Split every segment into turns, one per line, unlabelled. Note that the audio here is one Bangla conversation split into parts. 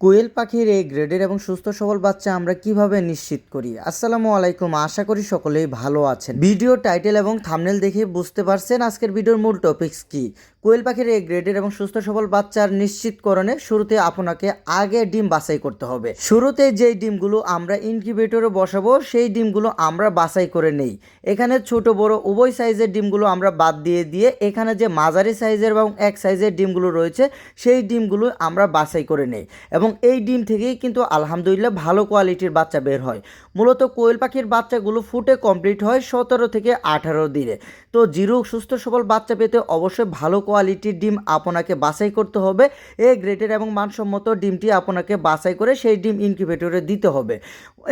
কোয়েল পাখির এই গ্রেডের এবং সুস্থ সবল বাচ্চা আমরা কিভাবে নিশ্চিত করি? আসসালামু আলাইকুম, আশা করি সকলেই ভালো আছেন। ভিডিও টাইটেল এবং থাম্বনেল দেখে বুঝতে পারছেন আজকের ভিডিওর মূল টপিকস কি। কোয়েল পাখির এই গ্রেডের এবং সুস্থ সবল বাচ্চার নিশ্চিতকরণে শুরুতে আপনাকে আগে ডিম বাছাই করতে হবে। শুরুতে যেই ডিমগুলো আমরা ইনকিউবেটরে বসাবো সেই ডিমগুলো আমরা বাছাই করে নেই। এখানে ছোট বড় উভয় সাইজের ডিমগুলো আমরা বাদ দিয়ে এখানে যে মাঝারি সাইজের এবং এক সাইজের ডিমগুলো রয়েছে সেই ডিমগুলো আমরা বাছাই করে নেই এবং এই ডিম থেকেই কিন্তু আলহামদুলিল্লাহ ভালো কোয়ালিটির বাচ্চা বের হয়। মূলত কোয়েল পাখির বাচ্চাগুলো ফুটে কমপ্লিট হয় 17 থেকে 18 দিনে। তো জিরো সুস্থ সবল বাচ্চা পেতে অবশ্যই ভালো কোয়ালিটির ডিম আপনাকে বাছাই করতে হবে। এ গ্রেডের এবং মানসম্মত ডিমটি আপনাকে বাছাই করে সেই ডিম ইনকিউবেটরে দিতে হবে।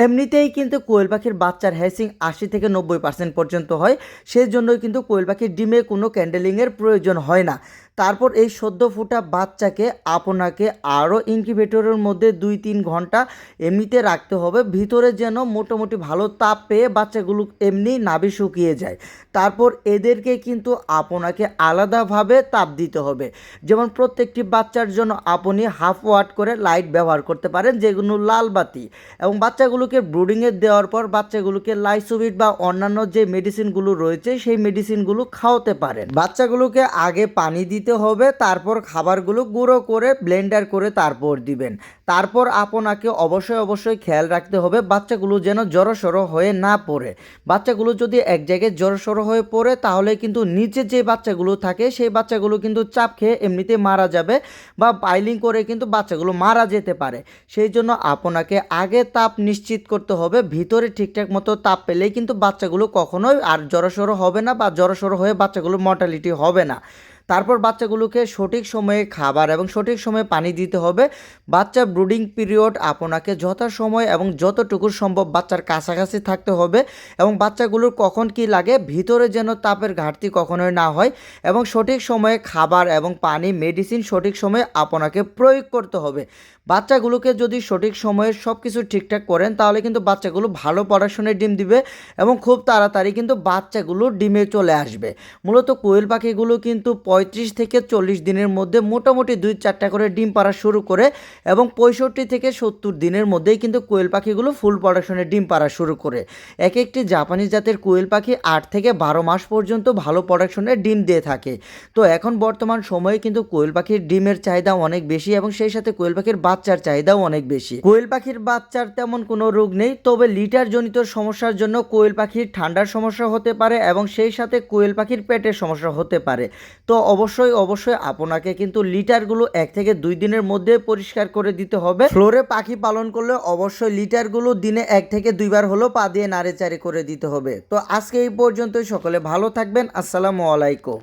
এমনিতেই কিন্তু কোয়েল পাখির বাচ্চার হ্যাচিং 80 থেকে 90% পর্যন্ত হয়, সেই জন্যই কিন্তু কোয়েল পাখির ডিমে কোনো ক্যান্ডেলিংয়ের প্রয়োজন হয় না। তারপর এই সদ্য ফোটা বাচ্চাকে আপনাকে আরও ইনকিউবেটরের মধ্যে 2-3 ঘন্টা এমনিতে রাখতে হবে, ভিতরে যেন মোটামুটি ভালো তাপ পেয়ে বাচ্চাগুলো এমনি নাভি শুকিয়ে যায়। তারপর এদেরকে কিন্তু আপনাকে আলাদাভাবে তাপ দিতে হবে। যেমন প্রত্যেকটি বাচ্চার জন্য আপনি 1/2 ওয়াট করে লাইট ব্যবহার করতে পারেন, যেগুলো লাল বাতি, এবং বাচ্চাগুলোকে ব্রুডিংয়ে দেওয়ার পর বাচ্চাগুলোকে লাইসোভিট বা অন্যান্য যে মেডিসিনগুলো রয়েছে সেই মেডিসিনগুলো খাওয়াতে পারেন। বাচ্চাগুলোকে আগে পানি দিতে হবে, তারপর খাবারগুলো গুঁড়ো করে ব্লেন্ডার করে তারপর দিবেন। তারপর আপনাকে অবশ্যই খেয়াল রাখতে হবে বাচ্চাগুলো যেন জড়সড় হয়ে না পড়ে। বাচ্চাগুলো যদি এক জায়গায় জড়সড় হয়ে পড়ে তাহলে কিন্তু নিচে যে বাচ্চাগুলো থাকে সেই বাচ্চাগুলো কিন্তু চাপ খেয়ে এমনিতে মারা যাবে বা পাইলিং করে কিন্তু বাচ্চাগুলো মারা যেতে পারে। সেই জন্য আপনাকে আগে তাপ নিশ্চিত করতে হবে। ভিতরে ঠিকঠাক মতো তাপ পেলেই কিন্তু বাচ্চাগুলো কখনোই আর জড়সড় হবে না বা জড়সড় হয়ে বাচ্চাগুলো মর্টালিটি হবে না। তারপর বাচ্চাগুলোকে সঠিক সময়ে খাবার এবং সঠিক সময়ে পানি দিতে হবে। বাচ্চা ব্রুডিং পিরিয়ড আপনাকে যথাসময় এবং যতটুকু সম্ভব বাচ্চার কাছাকাছি থাকতে হবে এবং বাচ্চাগুলোর কখন কি লাগে ভিতরে যেন তাপের ঘাটতি কখনোই না হয় এবং সঠিক সময়ে খাবার এবং পানি মেডিসিন সঠিক সময়ে আপনাকে প্রয়োগ করতে হবে। বাচ্চাগুলোকে যদি সঠিক সময়ে সব কিছু ঠিকঠাক করেন তাহলে কিন্তু বাচ্চাগুলো ভালো প্রোডাকশনের ডিম দিবে এবং খুব তাড়াতাড়ি কিন্তু বাচ্চাগুলো ডিমে চলে আসবে। মূলত কোয়েল পাখিগুলো কিন্তু 35 থেকে 40 দিনের মধ্যে মোটামুটি 2-4টা করে ডিম পাড়া শুরু করে এবং 65 থেকে 70 দিনের মধ্যেই কিন্তু কোয়েল পাখিগুলো ফুল প্রোডাকশনের ডিম পাড়া শুরু করে। এক একটি জাপানি জাতের কোয়েল পাখি 8 থেকে 12 মাস পর্যন্ত ভালো প্রোডাকশনের ডিম দিয়ে থাকে। তো এখন বর্তমান সময়ে কিন্তু কোয়েল পাখির ডিমের চাহিদা অনেক বেশি এবং সেই সাথে কোয়েল পাখির বাচ্চার চাহিদাও অনেক বেশি। কোয়েল পাখির বাচ্চার তেমন কোনো রোগ নেই, তবে লিটার জনিত সমস্যার জন্য কোয়েল পাখির ঠান্ডার সমস্যা হতে পারে এবং সেই সাথে কোয়েল পাখির পেটের সমস্যা হতে পারে। তো অবশ্যই আপনাকে কিন্তু লিটারগুলো 1 থেকে 2 দিনের মধ্যে পরিষ্কার করে দিতে হবে। ফ্লোরে পাখি পালন করলে অবশ্যই লিটারগুলো দিনে 1 থেকে 2 বার হলো পা দিয়ে নাড়েচাড়ে করে দিতে হবে। তো আজকে এই পর্যন্তই, সকলে ভালো থাকবেন। আসসালামু আলাইকুম।